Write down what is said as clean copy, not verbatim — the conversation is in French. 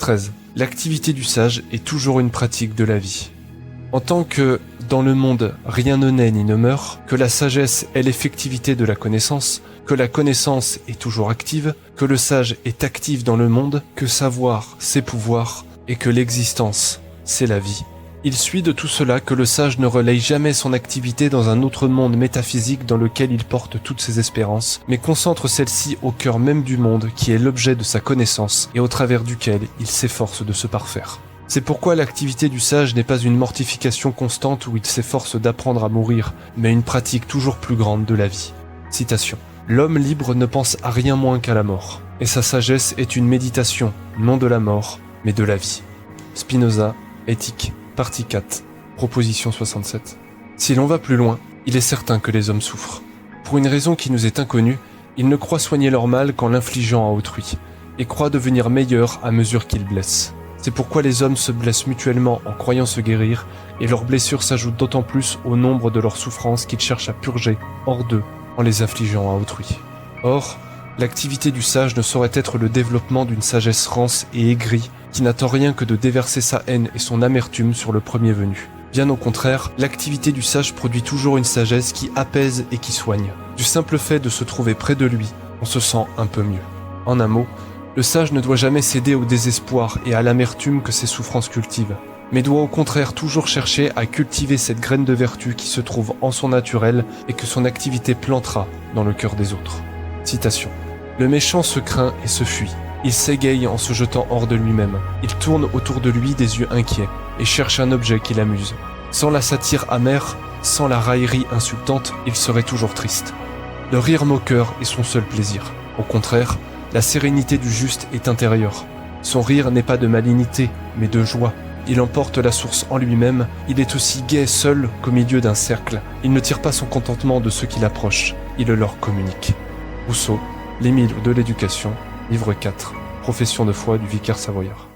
13. L'activité du sage est toujours une pratique de la vie. En tant que, dans le monde, rien ne naît ni ne meurt, que la sagesse est l'effectivité de la connaissance, que la connaissance est toujours active, que le sage est actif dans le monde, que savoir, c'est pouvoir, et que l'existence, c'est la vie. Il suit de tout cela que le sage ne relaye jamais son activité dans un autre monde métaphysique dans lequel il porte toutes ses espérances, mais concentre celle-ci au cœur même du monde qui est l'objet de sa connaissance et au travers duquel il s'efforce de se parfaire. C'est pourquoi l'activité du sage n'est pas une mortification constante où il s'efforce d'apprendre à mourir, mais une pratique toujours plus grande de la vie. Citation. L'homme libre ne pense à rien moins qu'à la mort, et sa sagesse est une méditation, non de la mort, mais de la vie. Spinoza, Éthique, partie 4, proposition 67. Si l'on va plus loin, il est certain que les hommes souffrent. Pour une raison qui nous est inconnue, ils ne croient soigner leur mal qu'en l'infligeant à autrui, et croient devenir meilleurs à mesure qu'ils blessent. C'est pourquoi les hommes se blessent mutuellement en croyant se guérir, et leurs blessures s'ajoutent d'autant plus au nombre de leurs souffrances qu'ils cherchent à purger hors d'eux en les infligeant à autrui. Or, l'activité du sage ne saurait être le développement d'une sagesse rance et aigrie qui n'attend rien que de déverser sa haine et son amertume sur le premier venu. Bien au contraire, l'activité du sage produit toujours une sagesse qui apaise et qui soigne. Du simple fait de se trouver près de lui, on se sent un peu mieux. En un mot, le sage ne doit jamais céder au désespoir et à l'amertume que ses souffrances cultivent, mais doit au contraire toujours chercher à cultiver cette graine de vertu qui se trouve en son naturel et que son activité plantera dans le cœur des autres. Citation. Le méchant se craint et se fuit. Il s'égaye en se jetant hors de lui-même. Il tourne autour de lui des yeux inquiets et cherche un objet qui l'amuse. Sans la satire amère, sans la raillerie insultante, il serait toujours triste. Le rire moqueur est son seul plaisir. Au contraire, la sérénité du juste est intérieure. Son rire n'est pas de malignité, mais de joie. Il emporte la source en lui-même, il est aussi gai seul qu'au milieu d'un cercle. Il ne tire pas son contentement de ceux qui l'approchent, il le leur communique. Rousseau, L'Émile de l'éducation, livre 4, Profession de foi du vicaire savoyard.